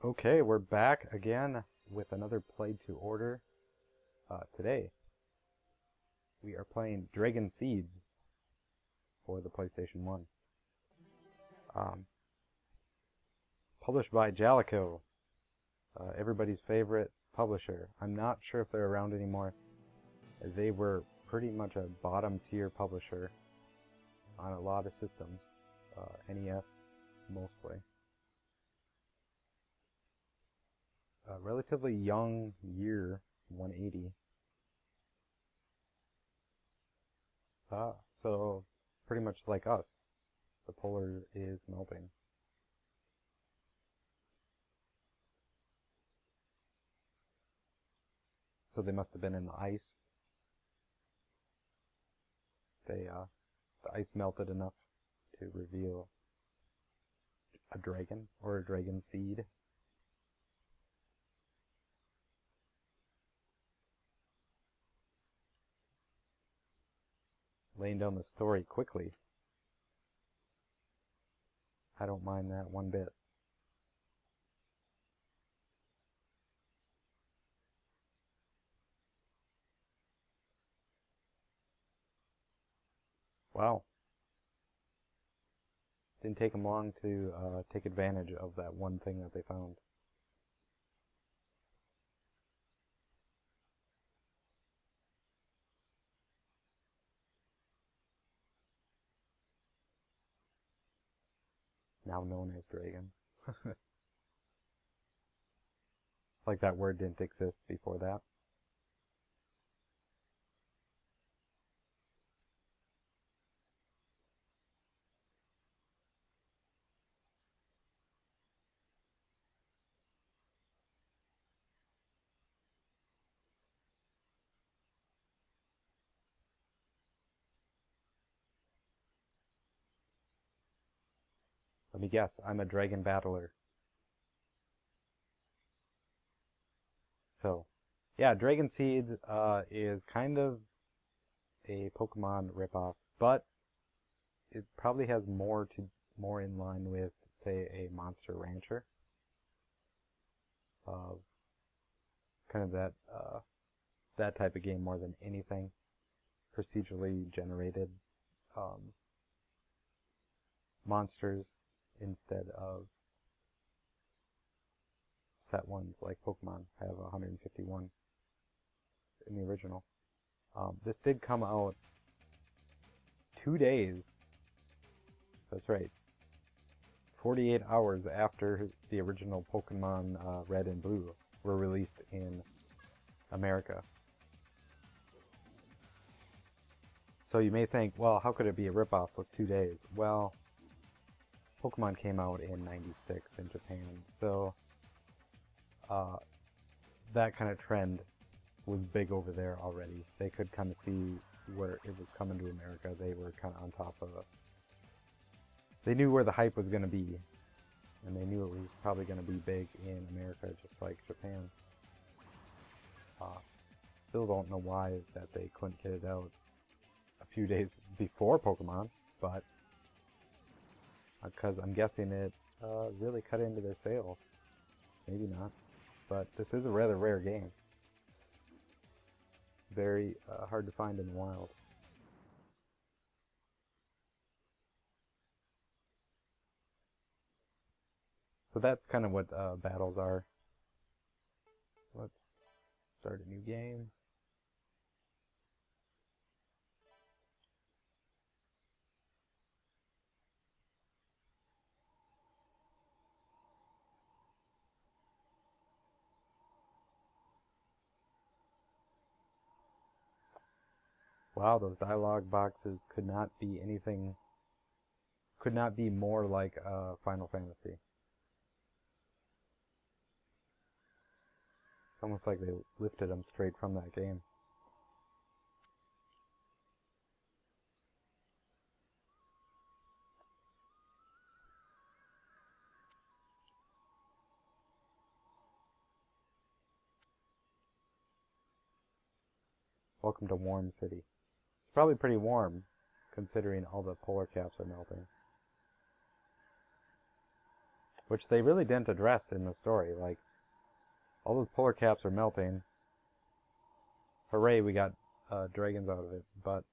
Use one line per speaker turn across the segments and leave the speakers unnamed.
Okay, we're back again with another Played to Order. Today, we are playing Dragon Seeds for the PlayStation 1. Published by Jalico, everybody's favorite publisher. I'm not sure if they're around anymore. They were pretty much a bottom tier publisher on a lot of systems, NES mostly. A relatively young year, 180. So pretty much like us, the polar is melting. So they must have been in the ice. The ice melted enough to reveal a dragon, or a dragon seed. Laying down the story quickly. I don't mind that one bit. Wow. Didn't take them long to take advantage of that one thing that they found. Now known as dragons. Like that word didn't exist before that. Let me guess, I'm a dragon battler. So, yeah, Dragon Seeds is kind of a Pokemon ripoff, but it probably has more in line with, say, a Monster Rancher. Kind of that type of game more than anything. Procedurally generated monsters instead of set ones like Pokemon. I have 151 in the original. This did come out 2 days. That's right. 48 hours after the original Pokemon Red and Blue were released in America. So you may think, well, how could it be a ripoff with 2 days? Well, Pokemon came out in '96 in Japan, so that kind of trend was big over there already. They could kind of see where it was coming to America. They were kind of on top of it. They knew where the hype was going to be, and they knew it was probably going to be big in America, just like Japan. Still don't know why that they couldn't get it out a few days before Pokemon, but because I'm guessing it really cut into their sales. Maybe not, but this is a rather rare game. Very hard to find in the wild. So that's kind of what battles are. Let's start a new game. Wow, those dialogue boxes could not be anything, could not be more like Final Fantasy. It's almost like they lifted them straight from that game. Welcome to Warm City. It's probably pretty warm, considering all the polar caps are melting. which they really didn't address in the story. Like, all those polar caps are melting. Hooray, we got dragons out of it. But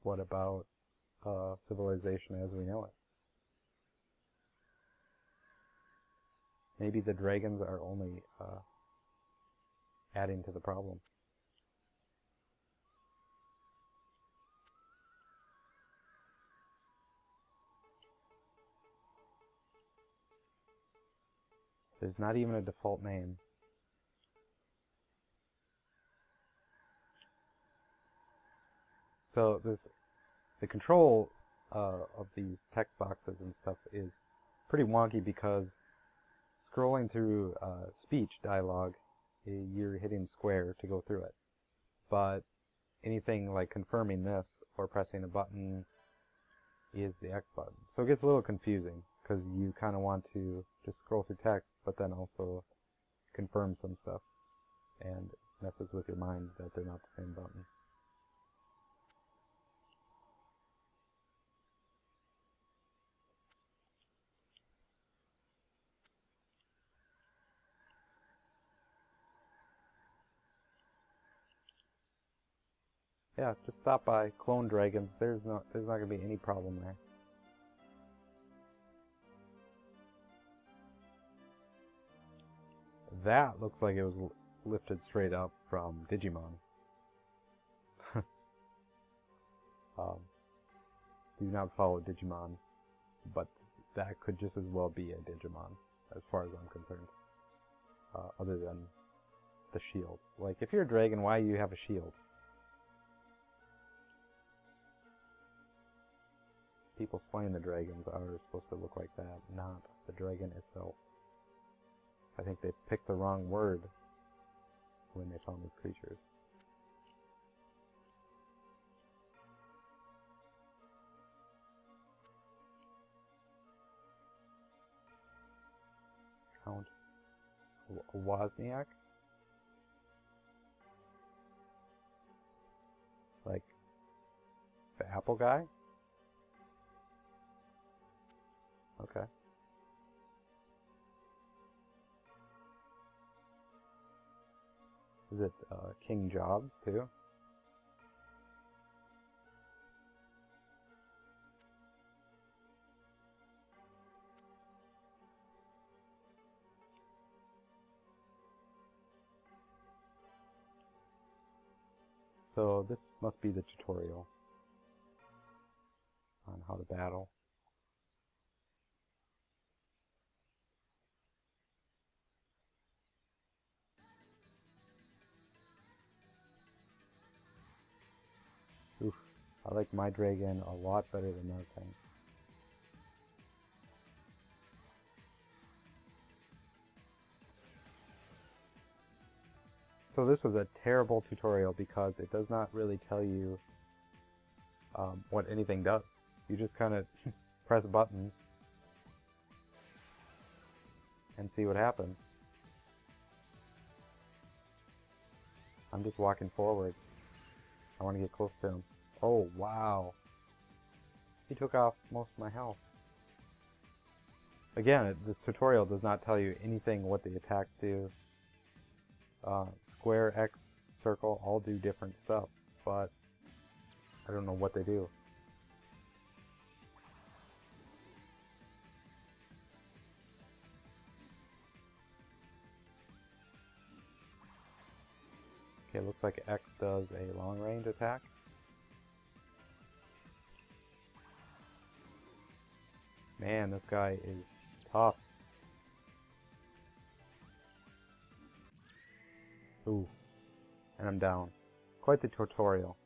what about civilization as we know it? Maybe the dragons are only adding to the problem. There's not even a default name. So the control of these text boxes and stuff is pretty wonky because scrolling through speech dialogue, you're hitting square to go through it. But anything like confirming this or pressing a button is the X button. So it gets a little confusing because you kind of want to just scroll through text but then also confirm some stuff, and messes with your mind that they're not the same button. Yeah, just stop by, clone dragons. There's not gonna be any problem there. That looks like it was lifted straight up from Digimon. Do not follow Digimon, but that could just as well be a Digimon, as far as I'm concerned. Other than the shields. Like, if you're a dragon, why do you have a shield? People slaying the dragons are supposed to look like that, not the dragon itself. I think they picked the wrong word when they found these creatures. Count Wozniak? Like the Apple guy? Okay. Is it King Jobs too? So this must be the tutorial on how to battle. Oof, I like my dragon a lot better than that thing. So this is a terrible tutorial because it does not really tell you what anything does. You just kind of press buttons and see what happens. I'm just walking forward. I want to get close to him. Oh, wow. He took off most of my health. Again, this tutorial does not tell you anything what the attacks do. Square, X, circle, all do different stuff, but I don't know what they do. Okay, looks like X does a long range attack. Man, this guy is tough. Ooh, and I'm down. Quite the tutorial.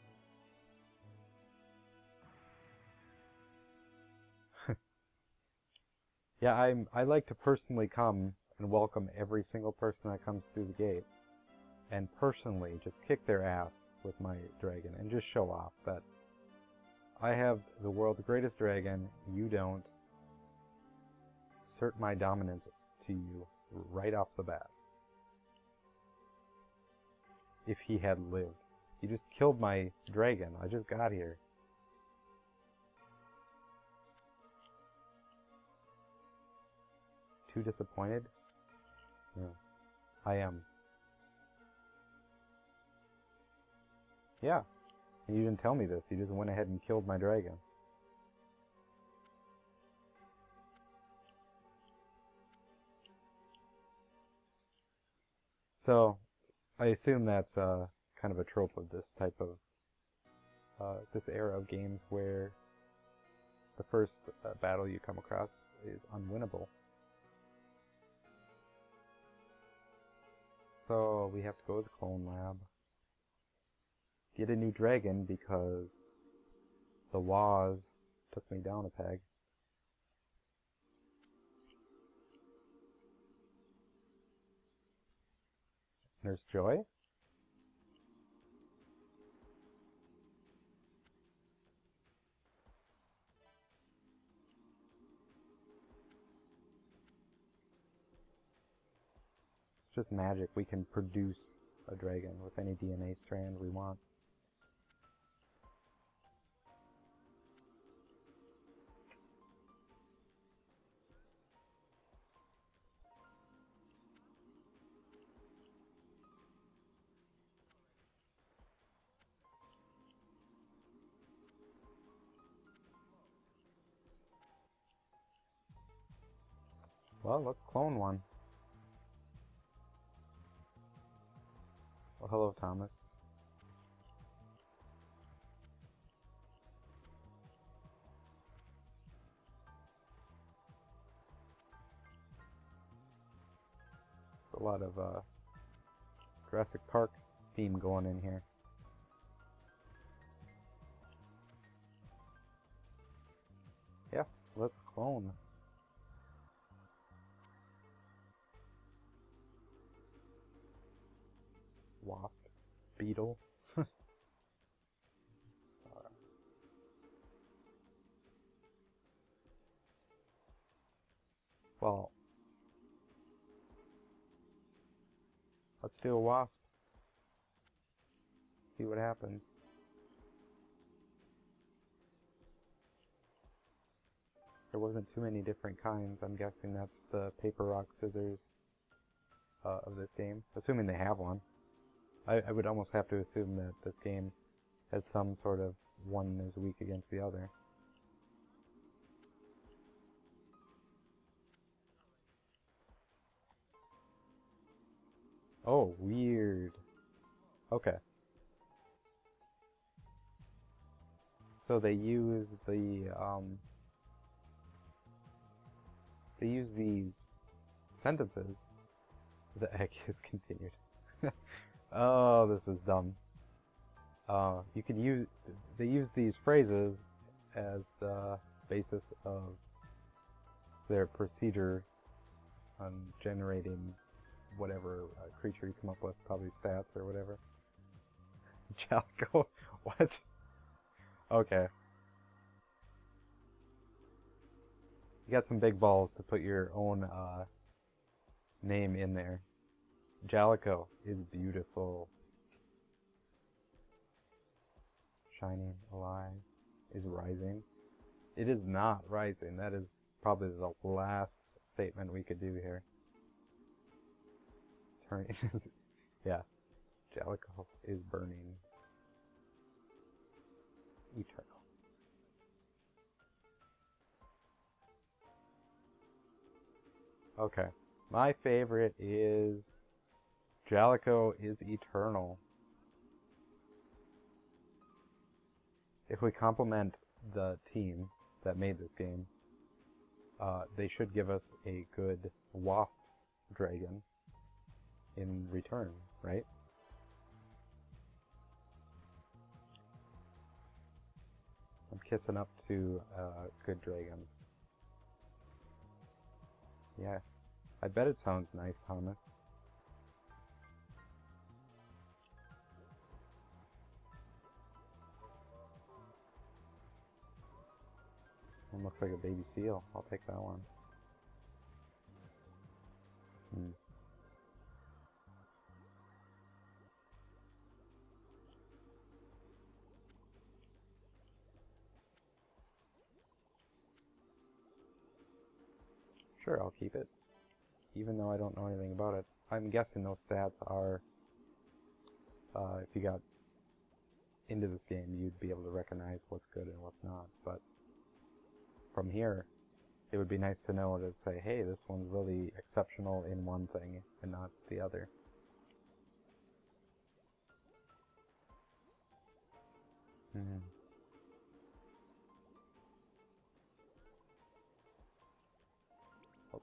Yeah, I like to personally come and welcome every single person that comes through the gate, and personally just kick their ass with my dragon and just show off that I have the world's greatest dragon, you don't. Assert my dominance to you right off the bat. If he had lived. He just killed my dragon. I just got here. too disappointed? Yeah, I am. Yeah, and you didn't tell me this. You just went ahead and killed my dragon. So, I assume that's kind of a trope of this type of, this era of games where the first battle you come across is unwinnable. So, we have to go to the clone lab. Get a new dragon because the Waz took me down a peg. Nurse Joy? It's just magic. We can produce a dragon with any DNA strand we want. Well, let's clone one. Well, hello, Thomas. There's a lot of Jurassic Park theme going in here. Yes, let's clone. Wasp, beetle. Well, let's do a wasp. See what happens. There wasn't too many different kinds. I'm guessing that's the paper, rock, scissors of this game. Assuming they have one. I would almost have to assume that this game has some sort of one is weak against the other. Oh, weird. Okay. So they use the, they use these sentences. The egg is continued. Oh, this is dumb. You could use, they use these phrases as the basis of their procedure on generating whatever creature you come up with, probably stats or whatever. Jalico? What? Okay. You got some big balls to put your own name in there. Jalico is beautiful. Shining, alive, is rising. It is not rising. That is probably the last statement we could do here. It's turning. Yeah. Jalico is burning. Eternal. Okay. My favorite is Jalico is eternal. If we compliment the team that made this game, they should give us a good wasp dragon in return, right? I'm kissing up to good dragons. Yeah, I bet it sounds nice, Thomas. It looks like a baby seal. I'll take that one. Sure, I'll keep it. even though I don't know anything about it. I'm guessing those stats are, if you got into this game, you'd be able to recognize what's good and what's not. But from here, it would be nice to know to say, hey, this one's really exceptional in one thing and not the other. Oh.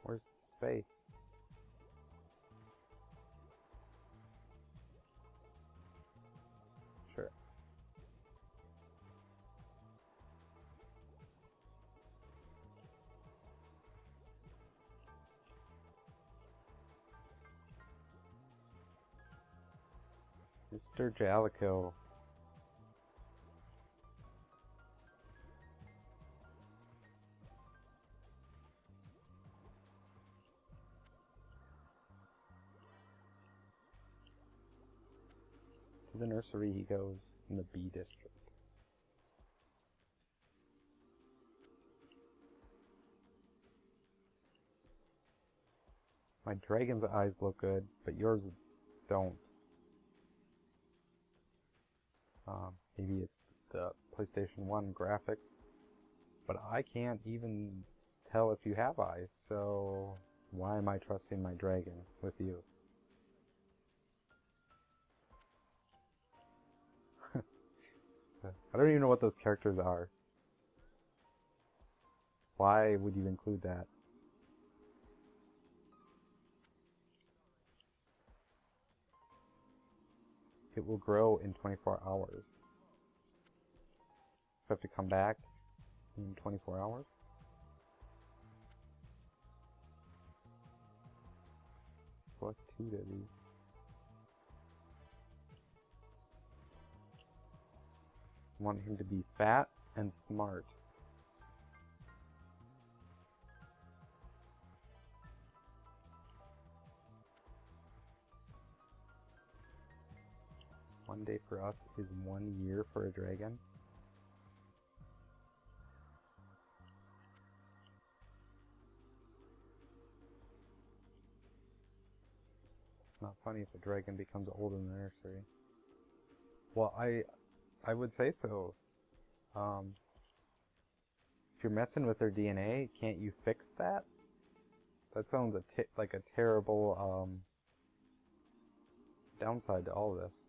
Where's the space? Sure. Mr. Jalico. To the nursery he goes in the B district. My dragon's eyes look good, but yours don't. Maybe it's the PlayStation 1 graphics, but I can't even tell if you have eyes, so why am I trusting my dragon with you? I don't even know what those characters are. Why would you include that? It will grow in 24 hours. So I have to come back in 24 hours? Select 2 to be. I want him to be fat and smart. One day for us is 1 year for a dragon. It's not funny if a dragon becomes old in the nursery. Well, I would say so. If you're messing with their DNA, can't you fix that? That sounds like a terrible downside to all of this.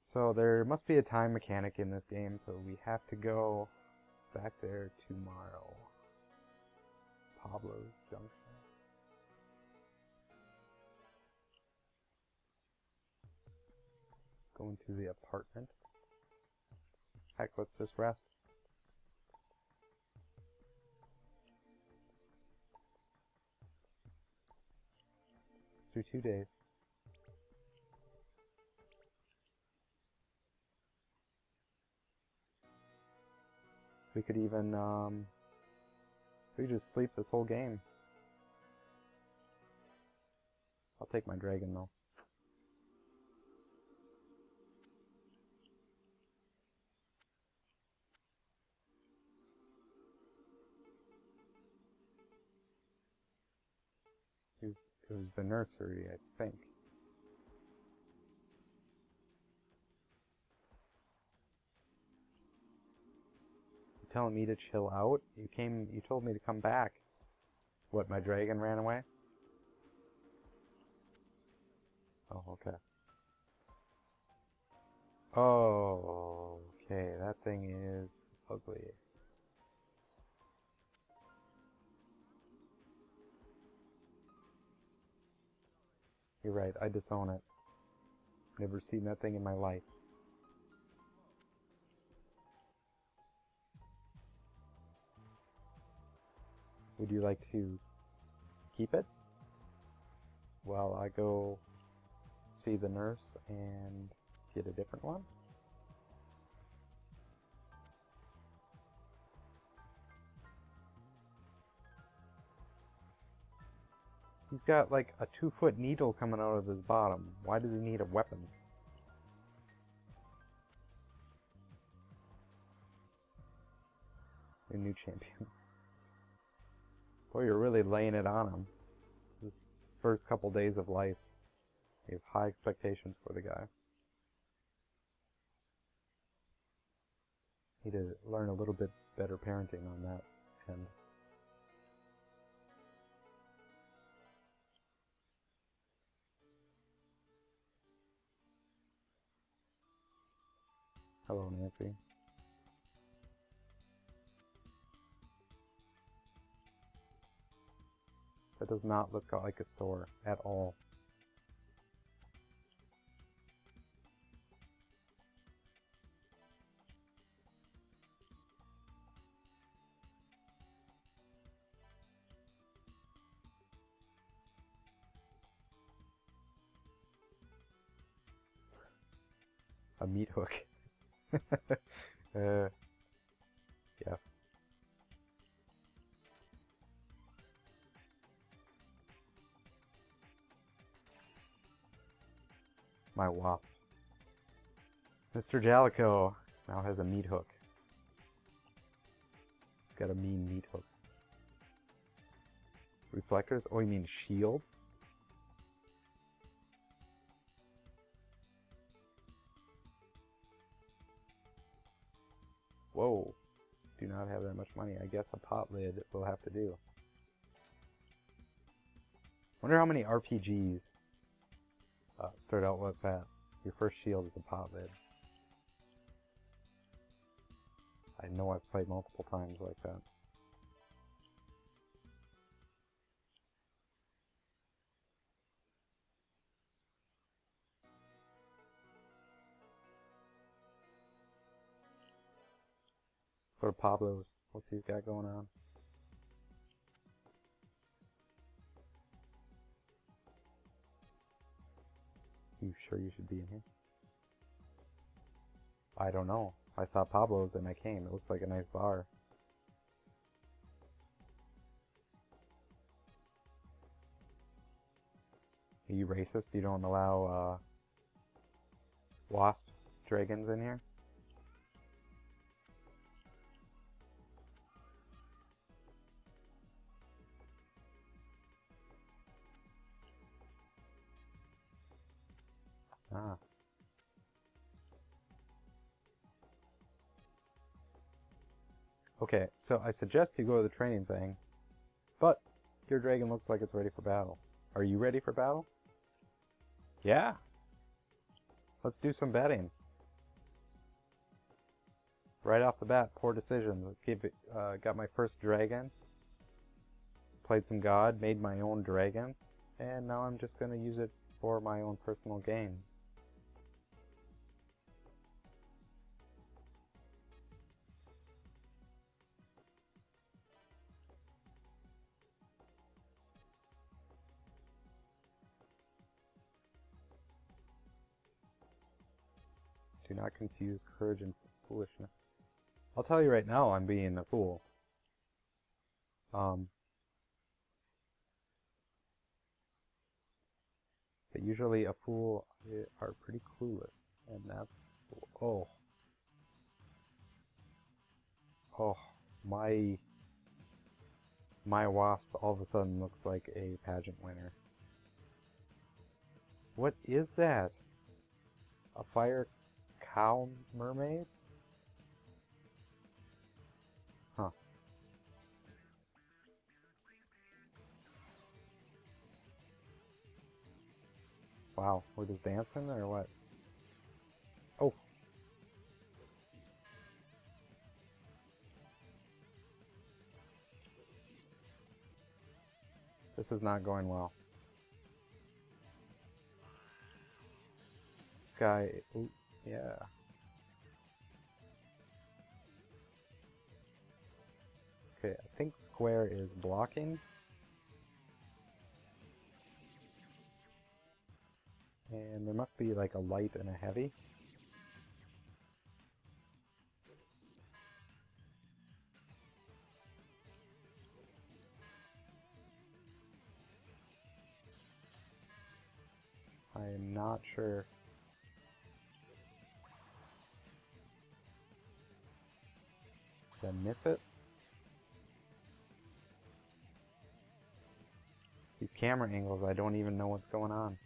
So there must be a time mechanic in this game, so we have to go back there tomorrow. Pablo's Junction. Going to the apartment. Heck, let's just rest. Let's do 2 days. We could even, we could just sleep this whole game. I'll take my dragon though. It was the nursery, I think. You telling me to chill out? You told me to come back. What, my dragon ran away? Oh, okay. Oh, okay, that thing is ugly. You're right, I disown it. Never seen that thing in my life. Would you like to keep it? While I go see the nurse and get a different one? He's got like a 2-foot needle coming out of his bottom. Why does he need a weapon? A new champion. Boy, you're really laying it on him. This is his first couple days of life. You have high expectations for the guy. Need to learn a little bit better parenting on that end. Hello, Nancy. That does not look like a store at all. A meat hook. Yes. My wasp. Mr. Jalico now has a meat hook. He's got a mean meat hook. Reflectors? Oh, you mean shield? Whoa. Do not have that much money. I guess a pot lid will have to do. Wonder how many RPGs start out with that. Your first shield is a pot lid. I know I've played multiple times like that. Let's go to Pablo's. What's he's got going on? You sure you should be in here? I don't know. I saw Pablo's and I came. It looks like a nice bar. Are you racist? You don't allow wasp dragons in here? Ah. Okay, so I suggest you go to the training thing, but your dragon looks like it's ready for battle. Are you ready for battle? Yeah. Let's do some betting. Right off the bat, poor decision. Got my first dragon, played some god, made my own dragon, and now I'm just going to use it for my own personal gain. Do not confuse courage and foolishness. I'll tell you right now, I'm being a fool. But usually a fool are pretty clueless, and that's... Oh. Oh, my wasp all of a sudden looks like a pageant winner. What is that? A fire cow mermaid? Huh. Wow, we're just dancing or what? Oh. This is not going well. This guy, ooh, yeah. Okay, I think square is blocking. And there must be like a light and a heavy. I'm not sure. Did I miss it? These camera angles, I don't even know what's going on.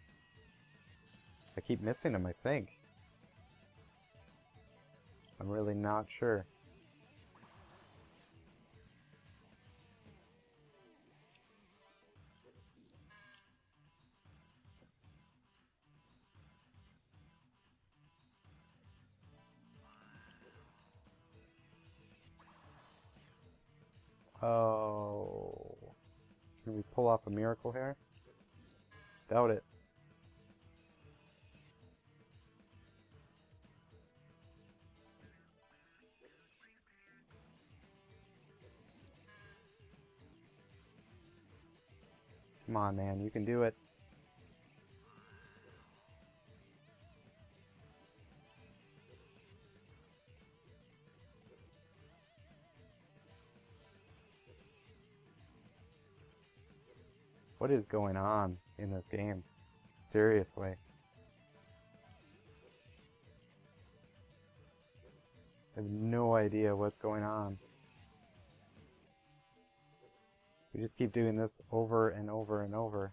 I keep missing them, I think. I'm really not sure. Oh. Can we pull off a miracle here? Doubt it. Come on, man, you can do it. What is going on in this game? Seriously. I have no idea what's going on. We just keep doing this over and over and over.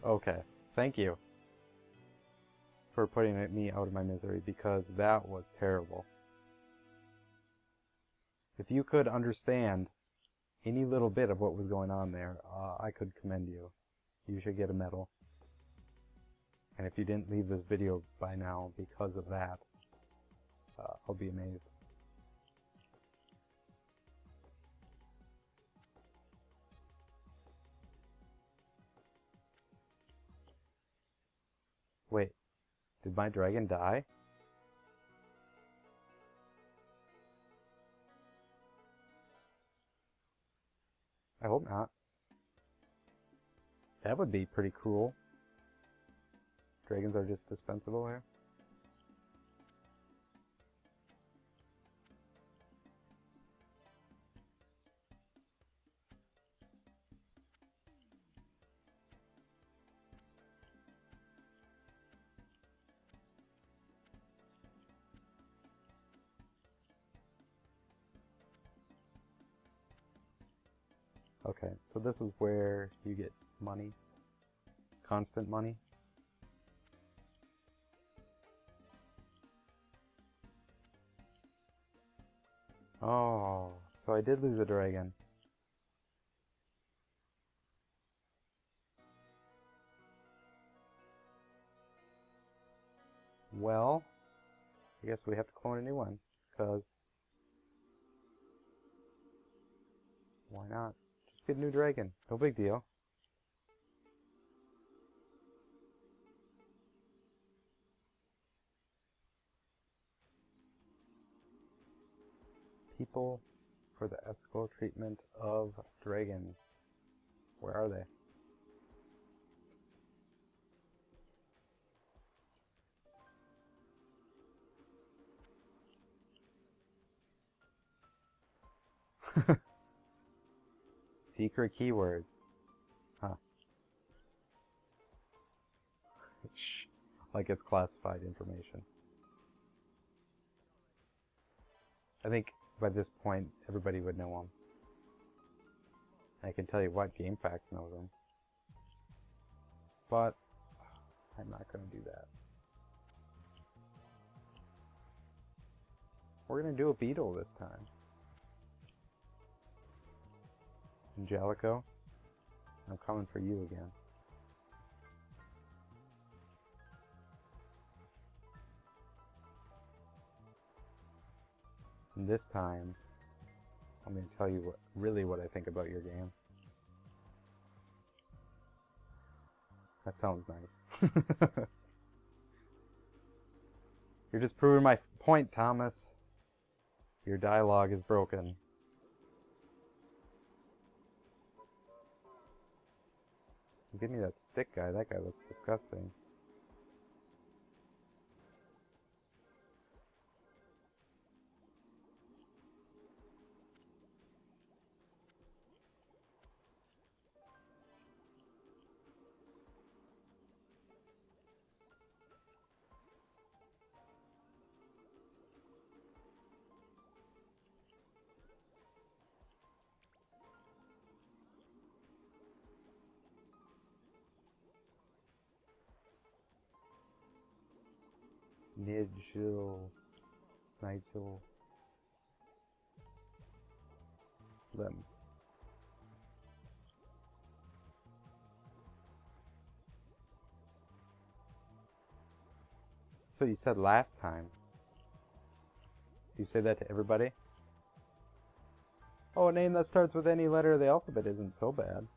Okay, thank you for putting me out of my misery, because that was terrible. If you could understand any little bit of what was going on there, I could commend you. You should get a medal. And if you didn't leave this video by now because of that, I'll be amazed. Wait, did my dragon die? I hope not. That would be pretty cruel. Dragons are just dispensable here. Okay, so this is where you get money. Constant money. Oh, so I did lose a dragon. Well, I guess we have to clone a new one, because why not? Just get a new dragon. No big deal. People for the ethical treatment of dragons. Where are they? Secret keywords. Huh. Shh. Like it's classified information. I think by this point, everybody would know them. I can tell you what, GameFAQs knows them. But I'm not going to do that. We're going to do a beetle this time. Angelico, I'm coming for you again. And this time, I'm going to tell you what I think about your game. That sounds nice. You're just proving my point, Thomas. Your dialogue is broken. give me that stick guy. That guy looks disgusting. Nigel, Lim. That's what you said last time. Do you say that to everybody? Oh, a name that starts with any letter of the alphabet isn't so bad.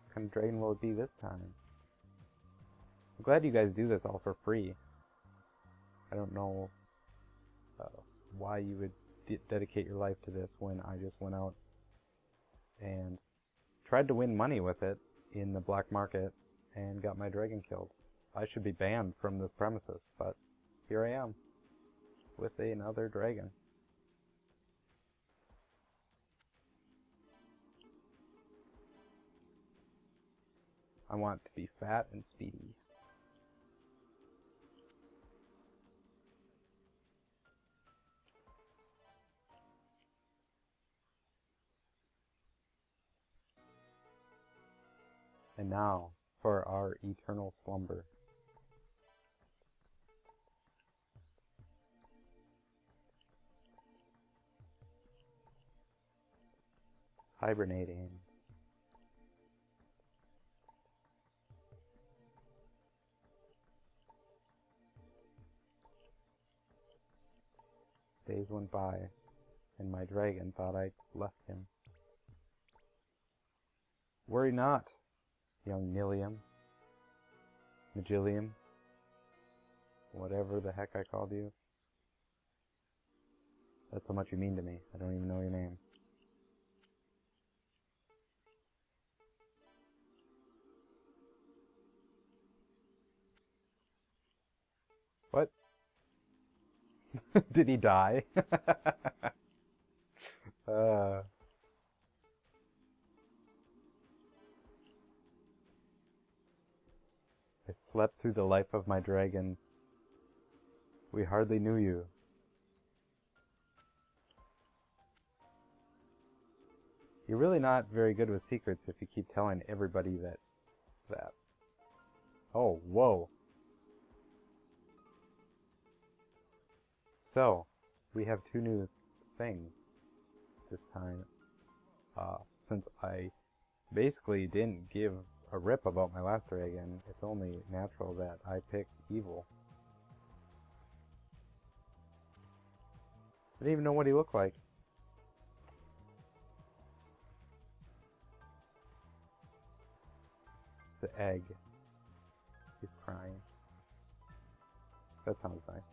What kind of dragon will it be this time? I'm glad you guys do this all for free. I don't know why you would dedicate your life to this when I just went out and tried to win money with it in the black market and got my dragon killed. I should be banned from this premises, but here I am with another dragon. I want to be fat and speedy. And now for our eternal slumber. Just hibernating. Days went by, and my dragon thought I left him. Worry not, young Nilium, Magillium, whatever the heck I called you. That's how much you mean to me. I don't even know your name. What? Did he die? I slept through the life of my dragon. We hardly knew you. You're really not very good with secrets if you keep telling everybody that. Oh, whoa. So, we have two new things this time. Since I basically didn't give a rip about my last dragon, it's only natural that I pick evil. I didn't even know what he looked like. The egg. He's crying. That sounds nice.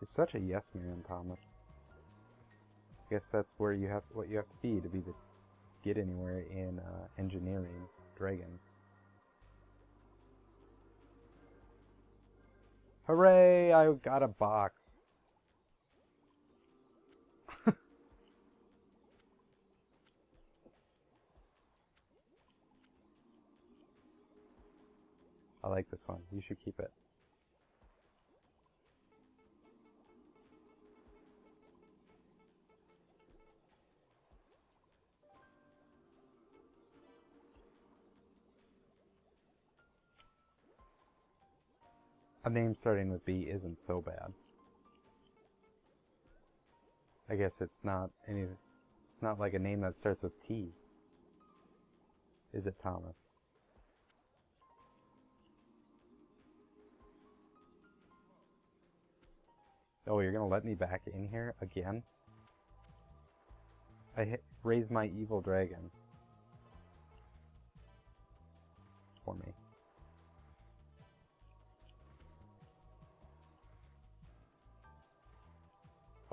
You're such a yes man, Thomas. I guess that's where you have what you have to be to get anywhere in engineering dragons. Hooray! I got a box. I like this one. You should keep it. A name starting with B isn't so bad. I guess it's not like a name that starts with T. Is it, Thomas? Oh, you're gonna let me back in here again? I raised my evil dragon. For me.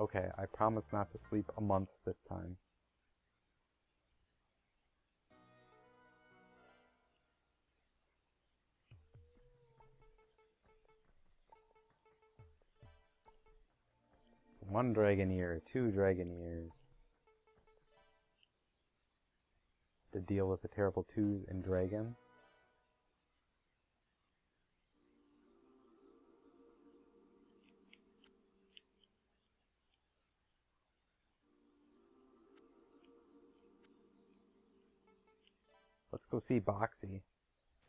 Okay, I promise not to sleep a month this time. It's 1 dragon ear, 2 dragon ears. To deal with the terrible 2s and dragons. Let's go see Boxy.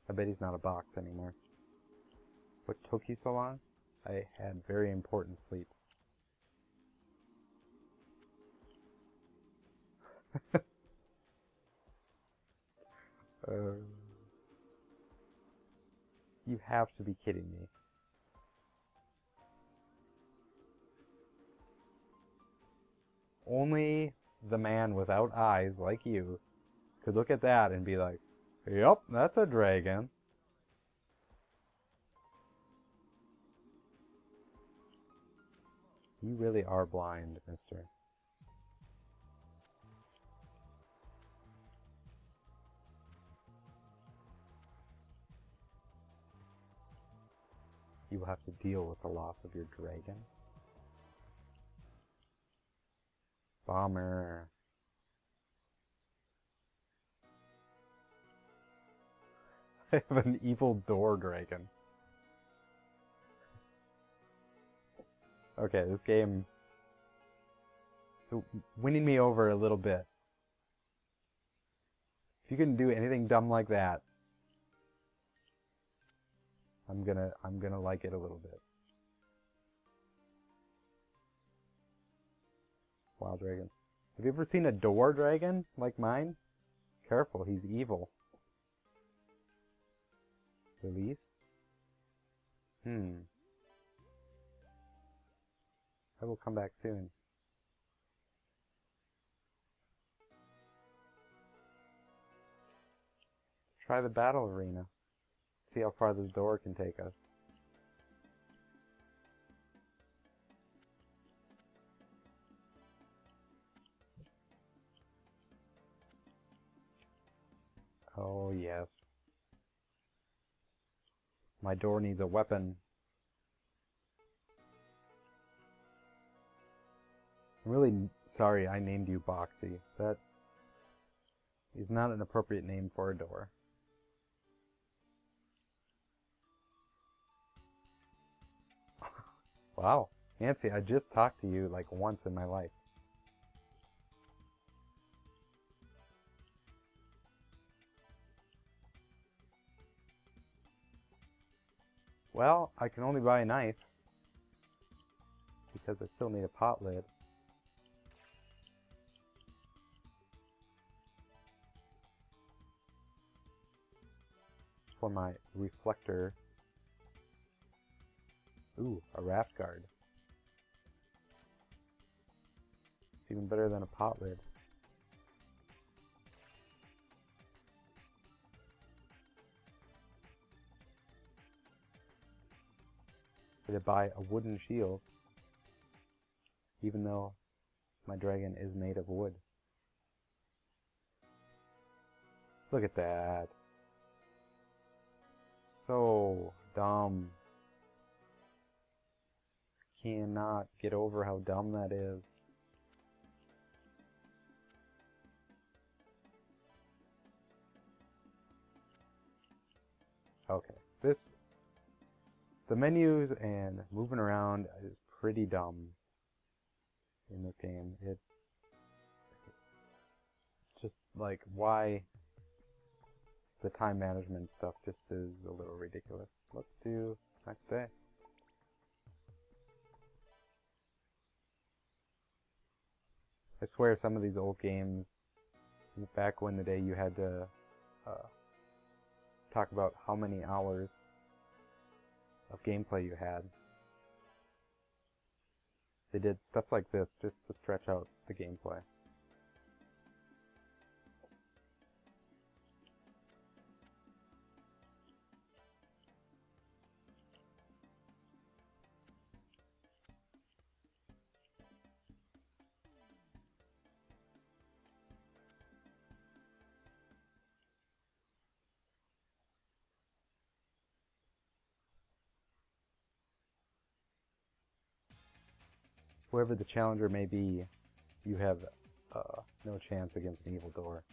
I bet he's not a box anymore. What took you so long? I had very important sleep. You have to be kidding me. Only the man without eyes like you could look at that and be like, yep, that's a dragon. You really are blind, mister. You will have to deal with the loss of your dragon. Bomber. I have an evil door dragon. Okay, this game is winning me over a little bit. If you can do anything dumb like that, I'm gonna like it a little bit. Wild dragons. Have you ever seen a door dragon like mine? Careful, he's evil. Release? I will come back soon. Let's try the battle arena. See how far this door can take us. Oh yes. My door needs a weapon. I'm really sorry I named you Boxy. That is not an appropriate name for a door. Wow, Nancy, I just talked to you like once in my life. Well, I can only buy a knife because I still need a pot lid. For my reflector. Ooh, a raft guard. It's even better than a pot lid. To buy a wooden shield, even though my dragon is made of wood. Look at that. So dumb. Cannot get over how dumb that is. Okay, the menus and moving around is pretty dumb in this game. It just like, why the time management stuff just is a little ridiculous. Let's do next day. I swear some of these old games, back when the day you had to talk about how many hours of gameplay you had. They did stuff like this just to stretch out the gameplay. whoever the challenger may be, you have no chance against an evil door.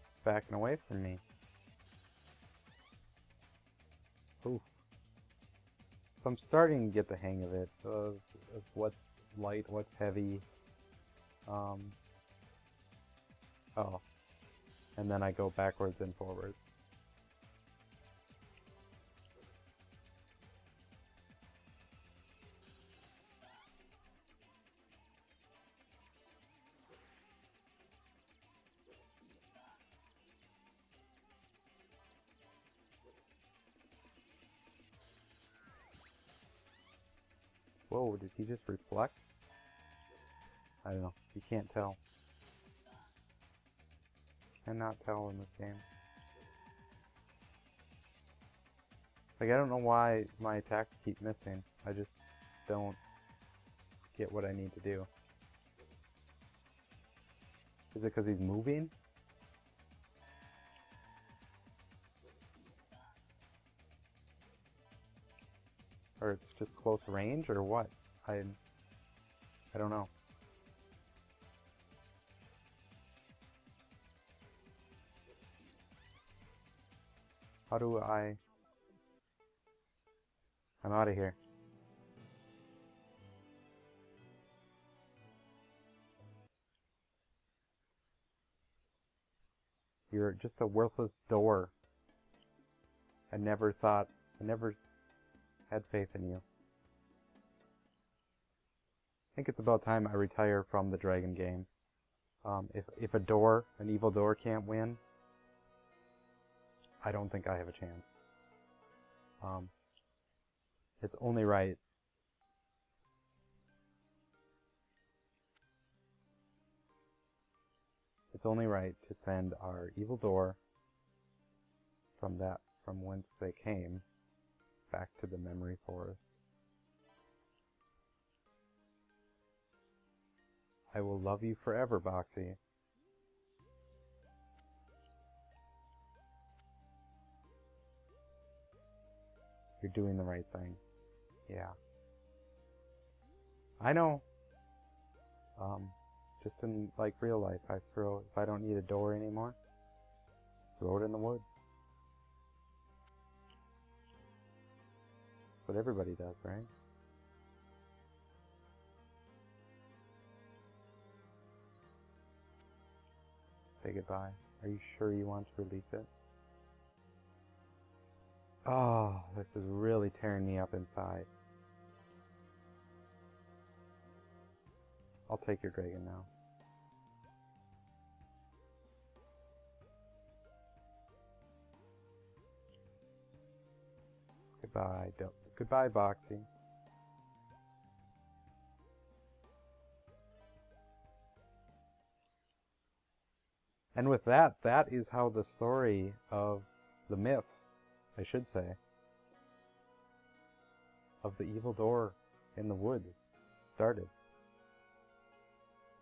It's backing away from me. Ooh. So I'm starting to get the hang of it, of what's light, what's heavy. Oh. And then I go backwards and forwards. Whoa, did he just reflect? I don't know. You can't tell. Cannot tell in this game. Like, I don't know why my attacks keep missing. I just don't get what I need to do. Is it because he's moving? Or it's just close range, or what? I don't know. How do I'm out of here. You're just a worthless door. I never had faith in you. I think it's about time I retire from the dragon game. If an evil door can't win, I don't think I have a chance. It's only right. It's only right to send our evil door from whence they came back to the memory forest. I will love you forever, Boxy. You're doing the right thing. Yeah. I know. Just in, like, real life, if I don't need a door anymore, throw it in the woods. That's what everybody does, right? Say goodbye. Are you sure you want to release it? Oh, this is really tearing me up inside. I'll take your dragon now. Goodbye, goodbye, Boxy. And with that, that is how the story of the myth, I should say, of the evil door in the woods started.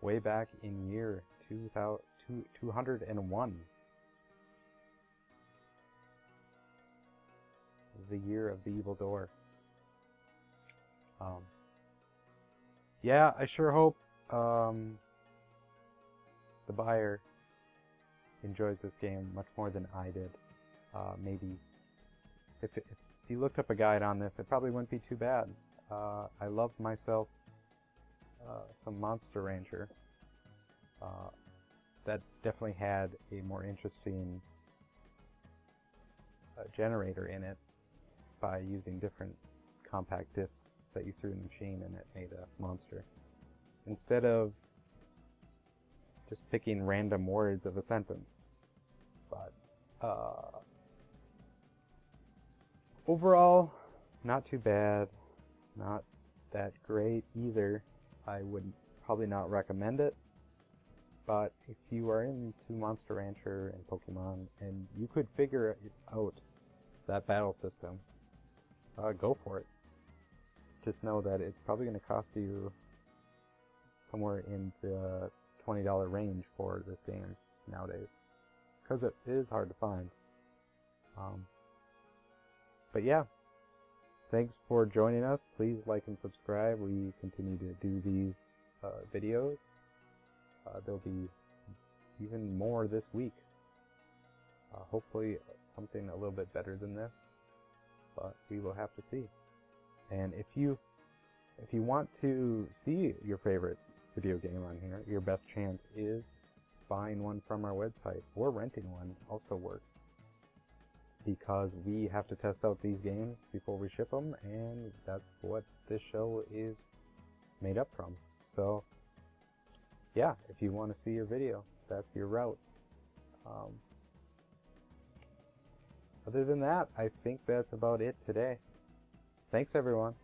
Way back in year 201. The year of the evil door. Yeah, I sure hope the buyer enjoys this game much more than I did. Maybe if you looked up a guide on this, it probably wouldn't be too bad. I love myself some Monster Rancher. That definitely had a more interesting generator in it by using different compact discs that you threw in the machine, and it made a monster. Instead of just picking random words of a sentence. But overall, not too bad. Not that great either. I would probably not recommend it. But if you are into Monster Rancher and Pokemon, and you could figure out that battle system, go for it. Just know that it's probably going to cost you somewhere in the $20 range for this game nowadays, because it is hard to find. But yeah, thanks for joining us. Please like and subscribe. We continue to do these videos. There'll be even more this week. Hopefully something a little bit better than this, but we will have to see. And if you want to see your favorite video game on here, your best chance is buying one from our website, or renting one also works, because we have to test out these games before we ship them, and that's what this show is made up from. So yeah, if you want to see your video, that's your route. Other than that, I think that's about it today. Thanks everyone.